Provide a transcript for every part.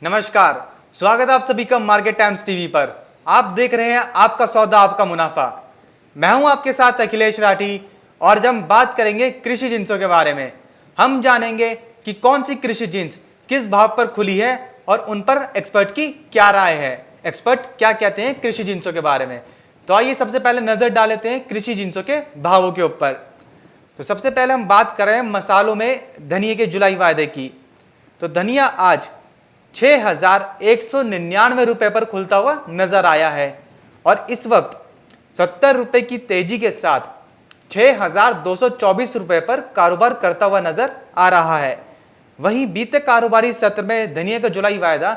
नमस्कार, स्वागत है आप सभी का मार्केट टाइम्स टीवी पर। आप देख रहे हैं आपका सौदा आपका मुनाफा। मैं हूं आपके साथ अखिलेश राठी और जब हम बात करेंगे कृषि जिंसों के बारे में, हम जानेंगे कि कौन सी कृषि जिंस किस भाव पर खुली है और उन पर एक्सपर्ट की क्या राय है, एक्सपर्ट क्या कहते हैं कृषि जिंसों के बारे में। तो आइए सबसे पहले नजर डाल लेते हैं कृषि जिंसों के भावों के ऊपर। तो सबसे पहले हम बात कर रहे हैं मसालों में धनिया के जुलाई वायदे की। तो धनिया आज 6,199 रुपए पर खुलता हुआ नजर आया है और इस वक्त 70 रुपए की तेजी के साथ 6,224 रुपए पर कारोबार करता हुआ नजर आ रहा है। वहीं बीते कारोबारी सत्र में धनिया का जुलाई वायदा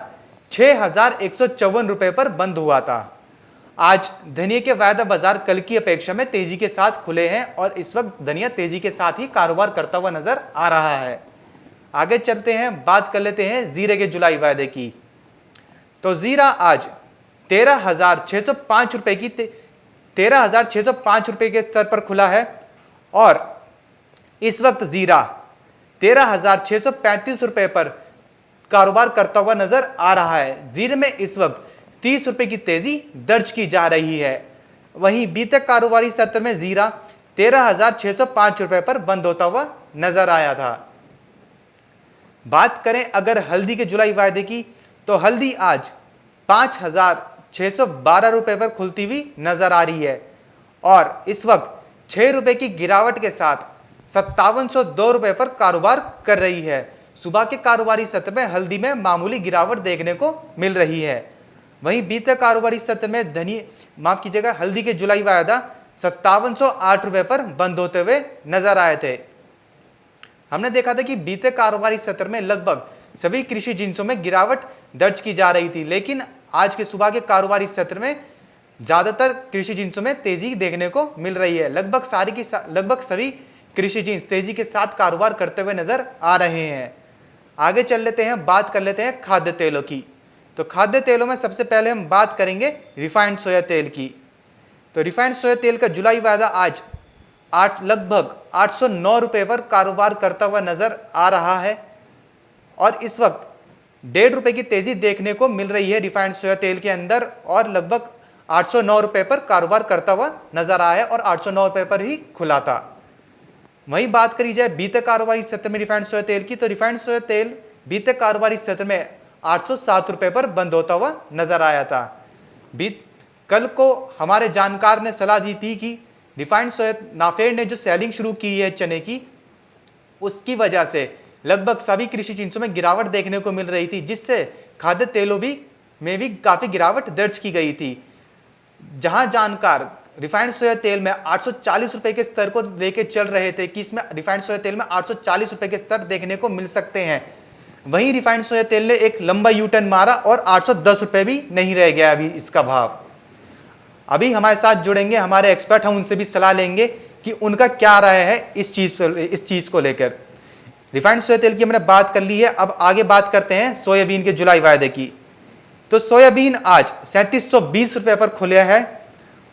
6,154 रुपए पर बंद हुआ था। आज धनिया के वायदा बाजार कल की अपेक्षा में तेजी के साथ खुले हैं और इस वक्त धनिया तेजी के साथ ही कारोबार करता हुआ नजर आ रहा है। आगे चलते हैं, बात कर लेते हैं जीरे के जुलाई वायदे की। तो जीरा आज 13,605 रुपए के स्तर पर खुला है और इस वक्त जीरा 13,635 रुपए पर कारोबार करता हुआ नजर आ रहा है। जीरे में इस वक्त 30 रुपए की तेजी दर्ज की जा रही है। वहीं बीते कारोबारी सत्र में जीरा 13,605 रुपए पर बंद होता हुआ नजर आया था। बात करें अगर हल्दी के जुलाई वायदे की, तो हल्दी आज 5,612 रुपए पर खुलती हुई नजर आ रही है और इस वक्त 6 रुपए की गिरावट के साथ 5702 रुपए पर कारोबार कर रही है। सुबह के कारोबारी सत्र में हल्दी में मामूली गिरावट देखने को मिल रही है। वहीं बीते कारोबारी सत्र में हल्दी के जुलाई वायदा 5708 रुपए पर बंद होते हुए नजर आए थे। हमने देखा था कि बीते कारोबारी सत्र में लगभग सभी कृषि जिंसों में गिरावट दर्ज की जा रही थी, लेकिन आज के सुबह के कारोबारी सत्र में ज्यादातर कृषि जिंसों में तेजी देखने को मिल रही है। लगभग सभी कृषि जिंस तेजी के साथ कारोबार करते हुए नजर आ रहे हैं। आगे चल लेते हैं, बात कर लेते हैं खाद्य तेलों की। तो खाद्य तेलों में सबसे पहले हम बात करेंगे रिफाइंड सोया तेल की। तो रिफाइंड सोया तेल का जुलाई वायदा आज लगभग 809 रुपए पर कारोबार करता हुआ नजर आ रहा है और इस वक्त 1.5 रुपए की तेजी देखने को मिल रही है रिफाइंड सोया तेल के अंदर और लगभग 809 रुपए पर कारोबार करता हुआ नजर आया और 809 रुपए पर ही खुला था। वहीं बात करी जाए बीते कारोबारी सत्र में रिफाइंड सोया तेल की, तो रिफाइंड सोया तेल बीते कारोबारी सत्र में 807 रुपए पर बंद होता हुआ नजर आया था। कल को हमारे जानकार ने सलाह दी थी कि रिफाइंड सोया नाफेड ने जो सेलिंग शुरू की है चने की, उसकी वजह से लगभग सभी कृषि जिंसों में गिरावट देखने को मिल रही थी, जिससे खाद्य तेलों में भी काफी गिरावट दर्ज की गई थी। जहां जानकार रिफाइंड सोया तेल में 840 रुपए के स्तर को लेकर चल रहे थे कि इसमें रिफाइंड सोया तेल में 840 रुपए के स्तर देखने को मिल सकते हैं, वहीं रिफाइंड सोया तेल ने एक लंबा यू टर्न मारा और 810 रुपए भी नहीं रह गया अभी इसका भाव। अभी हमारे साथ जुड़ेंगे हमारे एक्सपर्ट, हम उनसे भी सलाह लेंगे कि उनका क्या राय है इस चीज को लेकर। रिफाइंड सोया तेल की हमने बात कर ली है, अब आगे बात करते हैं सोयाबीन के जुलाई वायदे की। तो सोयाबीन आज 3720 रुपए पर खुले है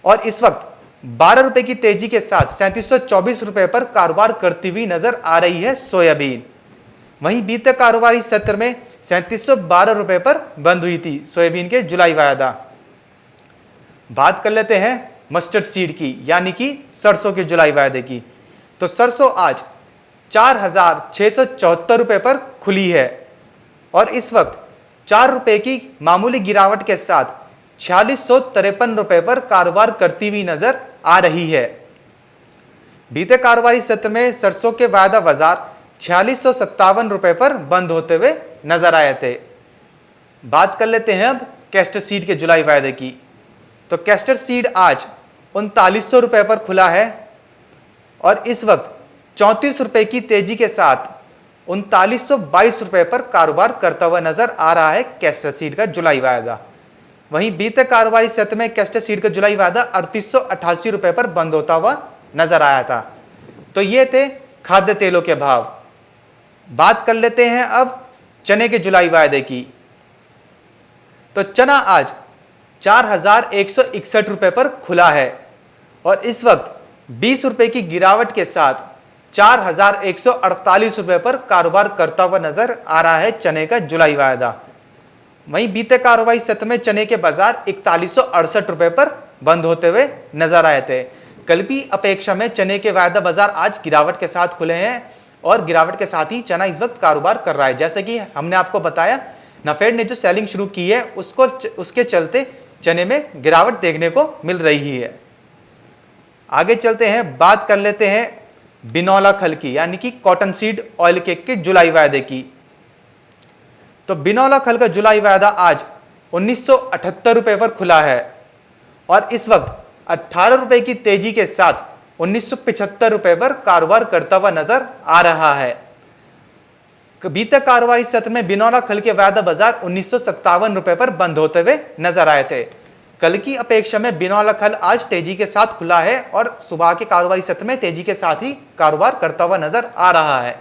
और इस वक्त 12 रुपए की तेजी के साथ 3724 रुपए पर कारोबार करती हुई नजर आ रही है सोयाबीन। वहीं बीते कारोबारी सत्र में 3712 रुपए पर बंद हुई थी सोयाबीन के जुलाई वायदा। बात कर लेते हैं मस्टर्ड सीड की, यानी कि सरसों के जुलाई वायदे की। तो सरसों आज 4,674 रुपए पर खुली है और इस वक्त 4 रुपए की मामूली गिरावट के साथ 4653 रुपए पर कारोबार करती हुई नजर आ रही है। बीते कारोबारी सत्र में सरसों के वायदा बाजार 4657 रुपए पर बंद होते हुए नजर आए थे। बात कर लेते हैं अब कैस्टर सीड के जुलाई वायदे की। तो कैस्टर सीड आज 3900 रुपए पर खुला है और इस वक्त 34 रुपए की तेजी के साथ 3922 रुपए पर कारोबार करता हुआ नजर आ रहा है कैस्टर सीड का जुलाई वायदा। वहीं बीते कारोबारी सत्र में कैस्टर सीड का जुलाई वायदा 3888 रुपए पर बंद होता हुआ नजर आया था। तो ये थे खाद्य तेलों के भाव। बात कर लेते हैं अब चने के जुलाई वायदे की। तो चना आज 4,161 रुपए पर खुला है और इस वक्त 20 रुपए की गिरावट के साथ 4,148 रुपए पर कारोबार करता हुआ नजर आ रहा है चने का जुलाई वायदा। वहीं बीते कारोबारी सत्र में चने के बाजार 4168 रुपए पर बंद होते हुए नजर आए थे। कल की अपेक्षा में चने के वायदा बाजार आज गिरावट के साथ खुले हैं और गिरावट के साथ ही चना इस वक्त कारोबार कर रहा है। जैसे कि हमने आपको बताया, नाफेड ने जो सेलिंग शुरू की है उसके चलते चने में गिरावट देखने को मिल रही है। आगे चलते हैं, बात कर लेते हैं बिनौला खल की, यानी कि कॉटन सीड ऑयल केक के जुलाई वायदे की। तो बिनौला खल का जुलाई वायदा आज 1978 रुपए पर खुला है और इस वक्त 18 रुपए की तेजी के साथ 1975 रुपए पर कारोबार करता हुआ नजर आ रहा है। बीते कारोबारी सत्र में बिनौला खल के वायदा बाजार 1957 रुपए पर बंद होते हुए नजर आए थे। कल की अपेक्षा में बिनौला खल आज तेजी के साथ खुला है और सुबह के कारोबारी सत्र में तेजी के साथ ही कारोबार करता हुआ नजर आ रहा है।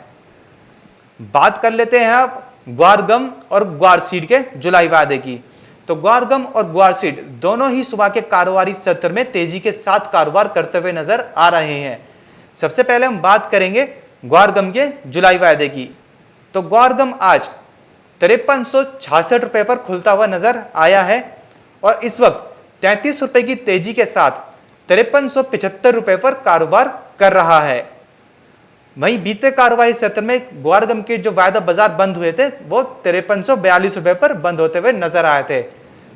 बात कर लेते हैं अब ग्वार गम और ग्वार सीड के जुलाई वायदे की। तो ग्वार गम और ग्वार सीड दोनों ही सुबह के कारोबारी सत्र में तेजी के साथ कारोबार करते हुए नजर आ रहे हैं। सबसे पहले हम बात करेंगे ग्वार गम के जुलाई वायदे की। तो ग्वार गम आज 5366 रुपए पर खुलता हुआ नजर आया है और इस वक्त 33 रुपए की तेजी के साथ 5375 रुपए पर कारोबार कर रहा है। वहीं बीते कारोबारी सत्र में ग्वार गम के जो वायदा बाजार बंद हुए थे वो 5342 रुपए पर बंद होते हुए नजर आए थे।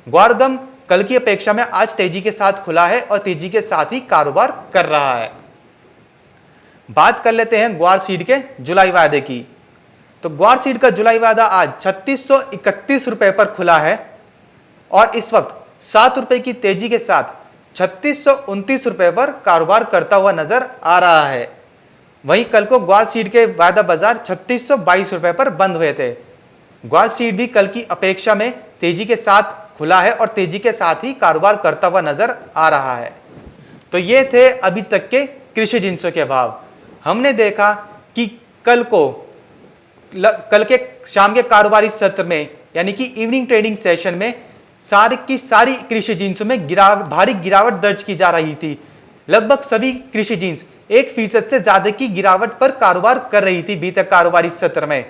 ग्वार गम कल की अपेक्षा में आज तेजी के साथ खुला है और तेजी के साथ ही कारोबार कर रहा है। बात कर लेते हैं ग्वार सीड के जुलाई वायदे की। तो ग्वार सीड का जुलाई वायदा आज 3631 रुपए पर खुला है और इस वक्त 7 रुपए की तेजी के साथ 3629 रुपए पर कारोबार करता हुआ नजर आ रहा है। वहीं कल को ग्वार सीड के वायदा बाजार 3622 रुपए पर बंद हुए थे। ग्वार सीड भी कल की अपेक्षा में तेजी के साथ खुला है और तेजी के साथ ही कारोबार करता हुआ नजर आ रहा है। तो ये थे अभी तक के कृषि जिंसों के भाव। हमने देखा कि कल के शाम के कारोबारी सत्र में यानी कि इवनिंग ट्रेडिंग सेशन में सारी की सारी कृषि जिंसों में भारी गिरावट दर्ज की जा रही थी। लगभग सभी कृषि जिंस 1% से ज्यादा की गिरावट पर कारोबार कर रही थी बीते कारोबारी सत्र में।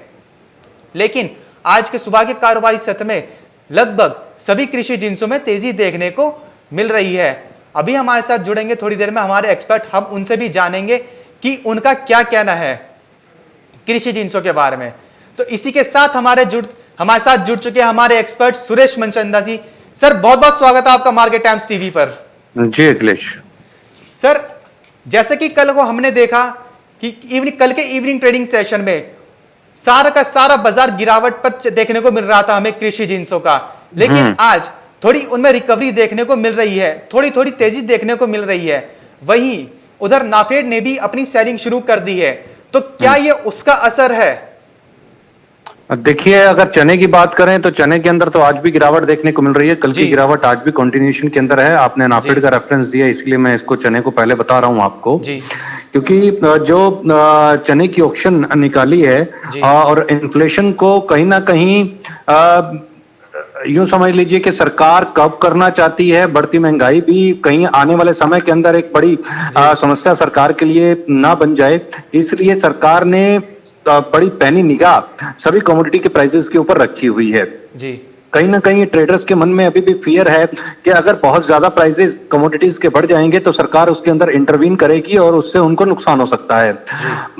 लेकिन आज के सुबह के कारोबारी सत्र में लगभग सभी कृषि जिंसों में तेजी देखने को मिल रही है। अभी हमारे साथ जुड़ेंगे थोड़ी देर में हमारे एक्सपर्ट, हम उनसे भी जानेंगे कि उनका क्या कहना है कृषि जिंसों के बारे में। तो इसी के साथ हमारे साथ जुड़ चुके हैं हमारे एक्सपर्ट सुरेश मनचंदा जी। सर बहुत बहुत स्वागत है आपका मार्केट टाइम्स टीवी पर। जी अखिलेश। सर जैसे कि कल को हमने देखा कि कल के इवनिंग ट्रेडिंग सेशन में सारा का सारा बाजार गिरावट पर देखने को मिल रहा था हमें कृषि जिंसों का, लेकिन आज थोड़ी उनमें रिकवरी देखने को मिल रही है, थोड़ी थोड़ी तेजी देखने को मिल रही है। वहीं उधर नाफेड ने भी अपनी सेलिंग शुरू कर दी है, तो क्या ये उसका असर है? देखिए, अगर चने की बात करें तो चने के अंदर तो आज भी गिरावट देखने को मिल रही है। कल की गिरावट आज भी कंटिन्यूएशन के अंदर है। आपने नाफेड का रेफरेंस दिया, इसलिए मैं इसको चने को पहले बता रहा हूं आपको जी। क्योंकि जो चने की ऑक्शन निकाली है और इन्फ्लेशन को कहीं ना कहीं यूं समझ लीजिए कि सरकार कब करना चाहती है। बढ़ती महंगाई भी कहीं आने वाले समय के अंदर एक बड़ी समस्या सरकार के लिए ना बन जाए, इसलिए सरकार ने बड़ी पैनी निगाह सभी कमोडिटी के प्राइसेस के ऊपर रखी हुई है जी। कहीं ना कहीं ट्रेडर्स के मन में अभी भी फियर है कि अगर बहुत ज्यादा प्राइसेस कमोडिटीज के बढ़ जाएंगे तो सरकार उसके अंदर इंटरवीन करेगी और उससे उनको नुकसान हो सकता है।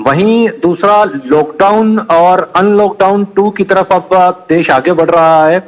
वहीं दूसरा, लॉकडाउन और अनलॉकडाउन 2 की तरफ अब देश आगे बढ़ रहा है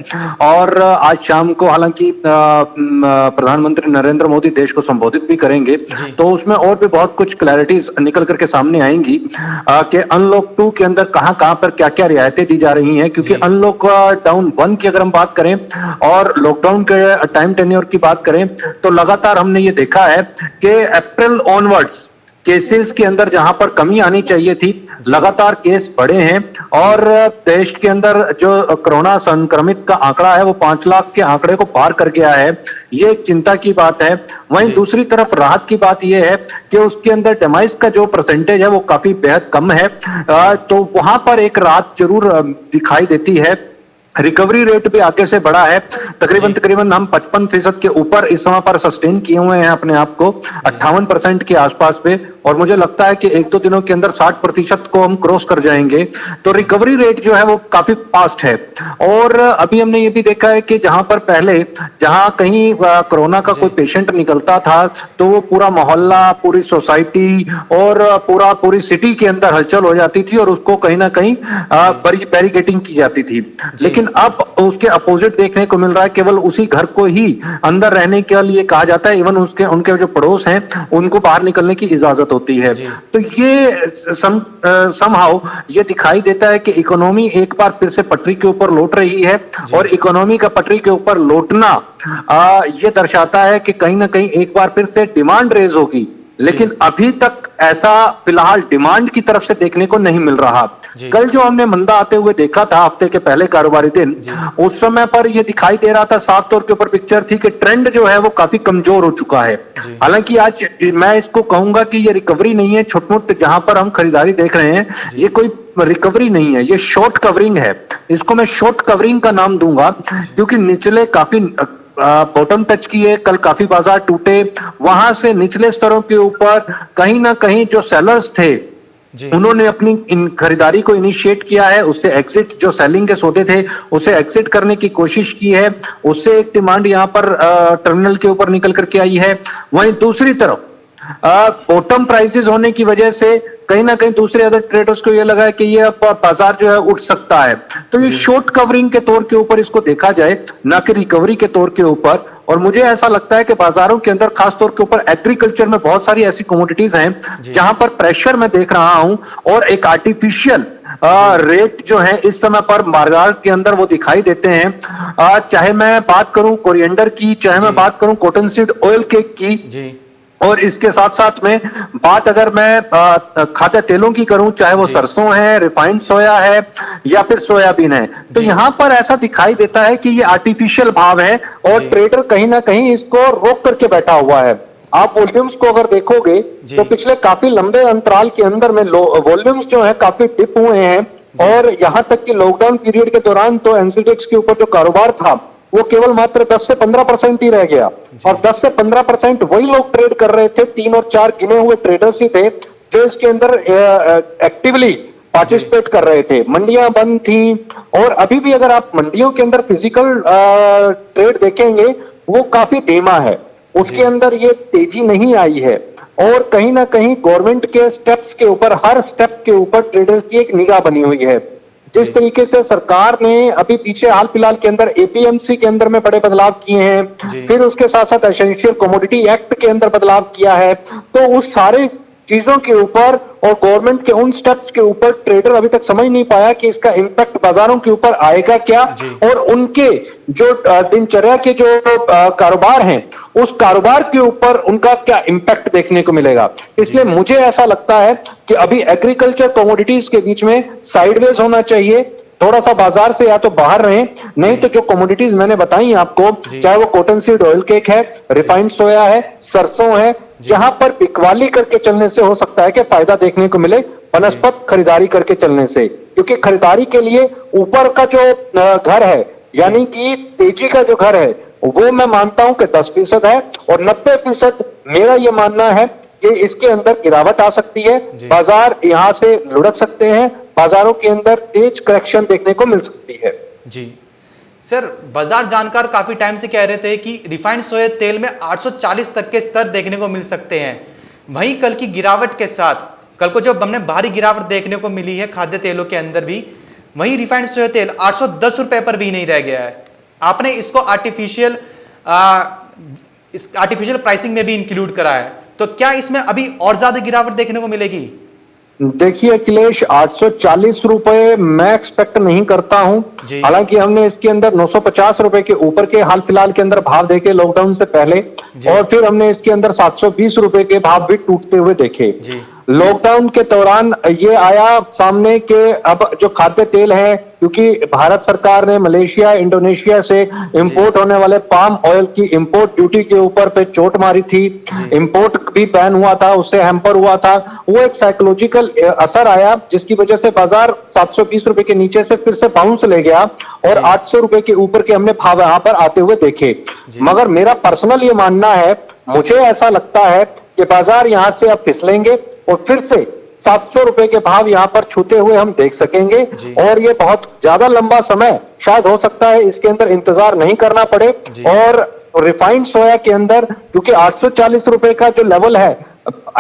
और आज शाम को हालांकि प्रधानमंत्री नरेंद्र मोदी देश को संबोधित भी करेंगे, तो उसमें और भी बहुत कुछ क्लैरिटीज निकल करके सामने आएंगी कि अनलॉक 2 के अंदर कहां पर क्या क्या रियायतें दी जा रही हैं। क्योंकि अनलॉक डाउन 1 की अगर बात करें और लॉकडाउन के टाइम टेन्योर की बात करें तो लगातार हमने ये देखा है कि अप्रैल ऑनवर्ड्स केसेस के अंदर जहां पर कमी आनी चाहिए थी, लगातार केस बढ़े हैं और देश के अंदर जो कोरोना संक्रमित का आंकड़ा है वो 5 लाख के आंकड़े को पार कर गया है। ये एक चिंता की बात है। वहीं दूसरी तरफ राहत की बात यह है कि उसके अंदर डेमाइस का जो परसेंटेज है वो काफी बेहद कम है, तो वहां पर एक राहत जरूर दिखाई देती है। रिकवरी रेट भी आगे से बढ़ा है, तकरीबन हम 55% के ऊपर इस समय पर सस्टेन किए हुए हैं अपने आप को, 58% के आसपास पे, और मुझे लगता है कि एक दो दिनों के अंदर 60% को हम क्रॉस कर जाएंगे। तो रिकवरी रेट जो है वो काफी फास्ट है। और अभी हमने ये भी देखा है कि जहां पर पहले जहां कहीं कोरोना का कोई पेशेंट निकलता था तो वो पूरा मोहल्ला, पूरी सोसाइटी और पूरी सिटी के अंदर हलचल हो जाती थी और उसको कहीं ना कहीं बैरिकेडिंग की जाती थी। लेकिन अब उसके अपोजिट देखने को मिल रहा है, केवल उसी घर को ही अंदर रहने के लिए कहा जाता है, इवन उनके जो पड़ोस हैं उनको बाहर निकलने की इजाजत होती है। तो ये समहाउ ये दिखाई देता है कि इकोनॉमी एक बार फिर से पटरी के ऊपर लौट रही है, और इकोनॉमी का पटरी के ऊपर लौटना ये दर्शाता है कि कहीं ना कहीं एक बार फिर से डिमांड रेज होगी। लेकिन अभी तक ऐसा फिलहाल डिमांड की तरफ से देखने को नहीं मिल रहा। कल जो हमने मंदा आते हुए देखा था हफ्ते के पहले कारोबारी दिन, उस समय पर यह दिखाई दे रहा था, साफ तौर के ऊपर पिक्चर थी कि ट्रेंड जो है वो काफी कमजोर हो चुका है। हालांकि आज मैं इसको कहूंगा कि ये रिकवरी नहीं है, छोट-मोट जहां पर हम खरीदारी देख रहे हैं ये कोई रिकवरी नहीं है, ये शॉर्ट कवरिंग है। इसको मैं शॉर्ट कवरिंग का नाम दूंगा, क्योंकि निचले काफी बॉटम टच किए, कल काफी बाजार टूटे, वहां से निचले स्तरों के ऊपर कहीं ना कहीं जो सेलर्स थे उन्होंने अपनी इन खरीदारी को इनिशिएट किया है, उससे एग्जिट, जो सेलिंग के सौदे थे उससे एग्जिट करने की कोशिश की है, उससे एक डिमांड यहां पर टर्मिनल के ऊपर निकल करके आई है। वहीं दूसरी तरफ बॉटम प्राइसेस होने की वजह से कहीं ना कहीं दूसरे अदर ट्रेडर्स को यह लगा है कि ये बाजार जो है उठ सकता है। तो ये शॉर्ट कवरिंग के तौर के ऊपर इसको देखा जाए, ना कि रिकवरी के तौर के ऊपर। और मुझे ऐसा लगता है कि बाजारों के अंदर खास तौर के ऊपर एग्रीकल्चर में बहुत सारी ऐसी कमोडिटीज हैं जहां पर प्रेशर मैं देख रहा हूं, और एक आर्टिफिशियल रेट जो है इस समय पर बाजार के अंदर वो दिखाई देते हैं। चाहे मैं बात करूं कोरिएंडर की, चाहे मैं बात करूं कॉटन सीड ऑयल केक की, और इसके साथ साथ में बात अगर मैं खाद्य तेलों की करूं, चाहे वो सरसों है, रिफाइंड सोया है, या फिर सोयाबीन है, तो यहां पर ऐसा दिखाई देता है कि ये आर्टिफिशियल भाव है और ट्रेडर कहीं ना कहीं इसको रोक करके बैठा हुआ है। आप वॉल्यूम्स को अगर देखोगे तो पिछले काफी लंबे अंतराल के अंदर में वॉल्यूम्स जो है काफी डिप हुए हैं, और यहां तक कि लॉकडाउन पीरियड के दौरान तो एनसीडेक्स के ऊपर जो कारोबार था वो केवल मात्र 10 से 15% ही रह गया, और 10 से 15% वही लोग ट्रेड कर रहे थे, 3 और 4 गिने हुए ट्रेडर्स ही थे जो इसके अंदर एक्टिवली पार्टिसिपेट कर रहे थे। मंडियां बंद थी, और अभी भी अगर आप मंडियों के अंदर फिजिकल ट्रेड देखेंगे वो काफी धीमा है, उसके अंदर ये तेजी नहीं आई है। और कहीं ना कहीं गवर्नमेंट के स्टेप्स के ऊपर, हर स्टेप के ऊपर ट्रेडर्स की एक निगाह बनी हुई है। जिस तरीके से सरकार ने अभी पीछे हाल फिलहाल के अंदर एपीएमसी के अंदर में बड़े बदलाव किए हैं, फिर उसके साथ साथ एसेंशियल कमोडिटी एक्ट के अंदर बदलाव किया है, तो उस सारे चीजों के ऊपर और गवर्नमेंट के उन स्टेप्स के ऊपर ट्रेडर अभी तक समझ नहीं पाया कि इसका इंपैक्ट बाजारों के ऊपर आएगा क्या, और उनके जो दिनचर्या के जो कारोबार हैं उस कारोबार के ऊपर उनका क्या इंपैक्ट देखने को मिलेगा। इसलिए मुझे ऐसा लगता है कि अभी एग्रीकल्चर कमोडिटीज के बीच में साइडवेज होना चाहिए, थोड़ा सा बाजार से या तो बाहर रहें, नहीं तो जो कमोडिटीज मैंने बताई आपको, चाहे वो कॉटन सीड ऑयल केक है, रिफाइंड सोया है, सरसों है, जहां पर बिकवाली करके चलने से हो सकता है कि फायदा देखने को मिले बनस्पत खरीदारी करके चलने से। क्योंकि खरीदारी के लिए ऊपर का जो घर है, यानी कि तेजी का जो घर है, वो मैं मानता हूं कि 10% है, और 90% मेरा यह मानना है कि इसके अंदर गिरावट आ सकती है, बाजार यहां से लुढ़क सकते हैं, बाजारों के अंदर तेज करेक्शन देखने को मिल सकती है। जी सर, बाजार जानकार काफी टाइम से कह रहे थे कि रिफाइंड सोया तेल में 840 तक के स्तर देखने को मिल सकते हैं। वहीं कल की गिरावट के साथ, कल को जब हमने भारी गिरावट देखने को मिली है खाद्य तेलों के अंदर भी, वहीं रिफाइंड सोया तेल 810 रुपए पर भी नहीं रह गया है। आपने इसको आर्टिफिशियल प्राइसिंग में भी इंक्लूड करा है, तो क्या इसमें अभी और ज्यादा गिरावट देखने को मिलेगी? देखिए अखिलेश, 840 रुपए मैं एक्सपेक्ट नहीं करता हूं। हालांकि हमने इसके अंदर 950 रुपए के ऊपर के हाल फिलहाल के अंदर भाव देखे लॉकडाउन से पहले, और फिर हमने इसके अंदर 720 रुपए के भाव भी टूटते हुए देखे। लॉकडाउन के दौरान ये आया सामने कि अब जो खाद्य तेल है, क्योंकि भारत सरकार ने मलेशिया, इंडोनेशिया से इंपोर्ट होने वाले पाम ऑयल की इंपोर्ट ड्यूटी के ऊपर पे चोट मारी थी, इंपोर्ट भी बैन हुआ था, उससे हैम्पर हुआ था। वो एक साइकोलॉजिकल असर आया जिसकी वजह से बाजार 720 रुपए के नीचे से फिर से बाउंस ले गया और 800 रुपए के ऊपर के हमने भाव यहां पर आते हुए देखे। मगर मेरा पर्सनल ये मानना है, मुझे ऐसा लगता है कि बाजार यहां से अब फिसलेंगे और फिर से 700 रुपए के भाव यहां पर छूते हुए हम देख सकेंगे और ये बहुत ज्यादा लंबा समय शायद हो सकता है इसके अंदर इंतजार नहीं करना पड़े। और रिफाइंड सोया के अंदर क्योंकि 840 रुपए का जो लेवल है,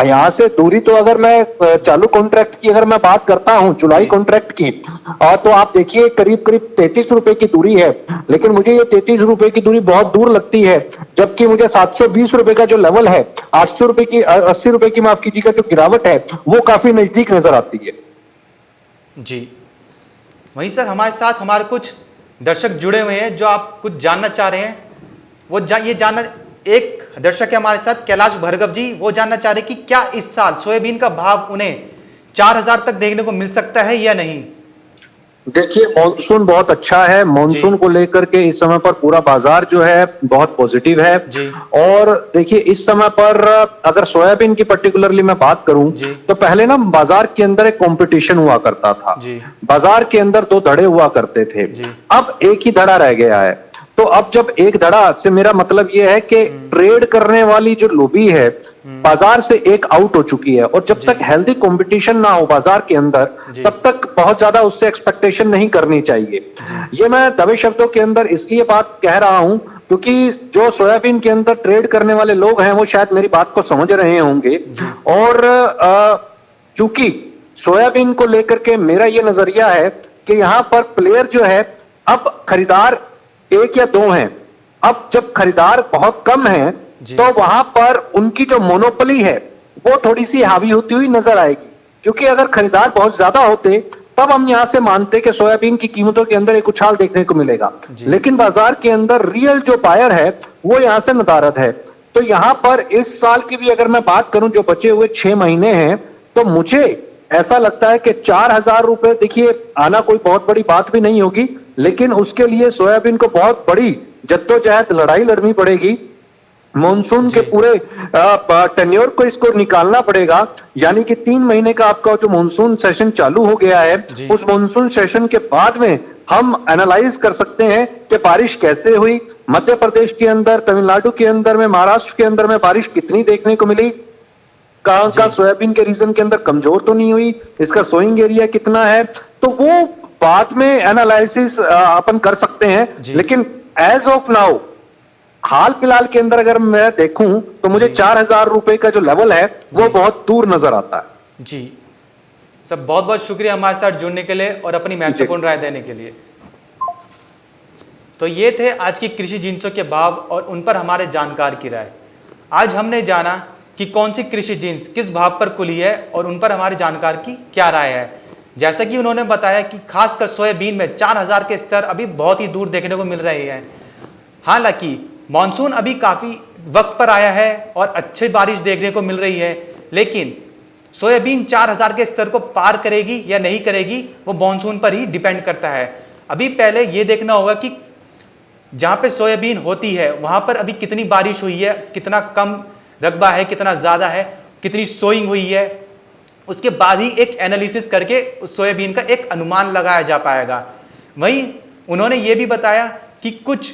यहां से दूरी तो अगर मैं चालू कॉन्ट्रैक्ट की अगर मैं बात करता हूं जुलाई कॉन्ट्रैक्ट की, तो आप देखिए करीब करीब 33 रुपए की दूरी है, लेकिन मुझे ये 33 रुपए की दूरी बहुत दूर लगती है, जबकि मुझे 720 रुपए का जो लेवल है, 800 रुपए की 80 रुपए की माफ कीजिएगा जो गिरावट है वो काफी नजदीक नजर आती है। जी, वहीं सर हमारे साथ हमारे कुछ दर्शक जुड़े हुए हैं जो आप कुछ जानना चाह रहे हैं। वो ये जानना, एक दर्शक है हमारे साथ कैलाश भार्गव जी, वो जानना चाह रहे कि क्या इस साल सोयाबीन का भाव उन्हें 4000 तक देखने को मिल सकता है या नहीं। देखिए मॉनसून बहुत अच्छा है, मॉनसून को लेकर के इस समय पर पूरा बाजार जो है बहुत पॉजिटिव है। और देखिए इस समय पर अगर सोयाबीन की पर्टिकुलरली मैं बात करूं तो पहले ना बाजार के अंदर एक कंपटीशन हुआ करता था, बाजार के अंदर 2 धड़े हुआ करते थे, अब एक ही धड़ा रह गया है। तो अब जब एक धड़ा से मेरा मतलब यह है कि ट्रेड करने वाली जो लॉबी है बाजार से एक आउट हो चुकी है, और जब तक हेल्दी कंपटीशन ना हो बाजार के अंदर तब तक बहुत ज्यादा उससे एक्सपेक्टेशन नहीं करनी चाहिए। ये मैं दबे शब्दों के अंदर इसलिए बात कह रहा हूं क्योंकि जो सोयाबीन के अंदर ट्रेड करने वाले लोग हैं वो शायद मेरी बात को समझ रहे होंगे। और चूंकि सोयाबीन को लेकर के मेरा ये नजरिया है कि यहां पर प्लेयर जो है, अब खरीदार 1 या 2 हैं, अब जब खरीदार बहुत कम है तो वहां पर उनकी जो मोनोपोली है वो थोड़ी सी हावी होती हुई नजर आएगी, क्योंकि अगर खरीदार बहुत ज्यादा होते तब हम यहां से मानते कि सोयाबीन की कीमतों के अंदर एक उछाल देखने को मिलेगा, लेकिन बाजार के अंदर रियल जो बायर है वो यहां से नदारद है। तो यहां पर इस साल की भी अगर मैं बात करूं जो बचे हुए 6 महीने हैं, तो मुझे ऐसा लगता है कि 4000 रुपए देखिए आना कोई बहुत बड़ी बात भी नहीं होगी, लेकिन उसके लिए सोयाबीन को बहुत बड़ी जद्दोजहद लड़ाई लड़नी पड़ेगी। मॉनसून के पूरे टेन्योर को इसको निकालना पड़ेगा, यानी कि 3 महीने का आपका जो मॉनसून सेशन चालू हो गया है, उस मॉनसून सेशन के बाद में हम एनालाइज कर सकते हैं कि बारिश कैसे हुई, मध्य प्रदेश के अंदर, तमिलनाडु के अंदर में, महाराष्ट्र के अंदर में बारिश कितनी देखने को मिली, कहां का सोयाबीन के रीजन के अंदर कमजोर तो नहीं हुई, इसका सोइंग एरिया कितना है, तो वो बाद में एनालिसिस अपन कर सकते हैं। लेकिन एज ऑफ नाउ हाल फिलहाल के अंदर अगर मैं देखूं तो मुझे 4000 रुपए का जो लेवल है वो बहुत दूर नजर आता है। जी सर, बहुत बहुत शुक्रिया हमारे साथ जुड़ने के लिए और अपनी महत्वपूर्ण राय देने के लिए। तो ये थे आज की कृषि जिंसों के भाव और उन पर हमारे जानकार की राय। आज हमने जाना कि कौन सी कृषि जिंस किस भाव पर खुली है और उन पर हमारे जानकार की क्या राय है। जैसा कि उन्होंने बताया कि खासकर सोयाबीन में 4000 के स्तर अभी बहुत ही दूर देखने को मिल रहे हैं। हालांकि मॉनसून अभी काफ़ी वक्त पर आया है और अच्छी बारिश देखने को मिल रही है, लेकिन सोयाबीन 4000 के स्तर को पार करेगी या नहीं करेगी वो मॉनसून पर ही डिपेंड करता है। अभी पहले ये देखना होगा कि जहाँ पे सोयाबीन होती है वहाँ पर अभी कितनी बारिश हुई है, कितना कम रकबा है, कितना ज़्यादा है, कितनी सोइंग हुई है, उसके बाद ही एक एनालिसिस करके सोयाबीन का एक अनुमान लगाया जा पाएगा। वहीं उन्होंने ये भी बताया कि कुछ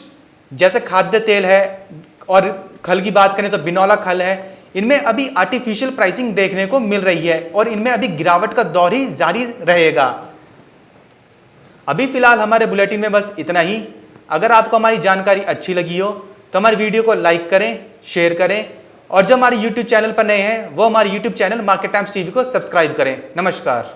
जैसे खाद्य तेल है और खल की बात करें तो बिनौला खल है, इनमें अभी आर्टिफिशियल प्राइसिंग देखने को मिल रही है और इनमें अभी गिरावट का दौर ही जारी रहेगा। अभी फिलहाल हमारे बुलेटिन में बस इतना ही। अगर आपको हमारी जानकारी अच्छी लगी हो तो हमारी वीडियो को लाइक करें, शेयर करें और जो हमारे YouTube चैनल पर नए हैं वो हमारे YouTube channel market times TV को सब्सक्राइब करें। नमस्कार।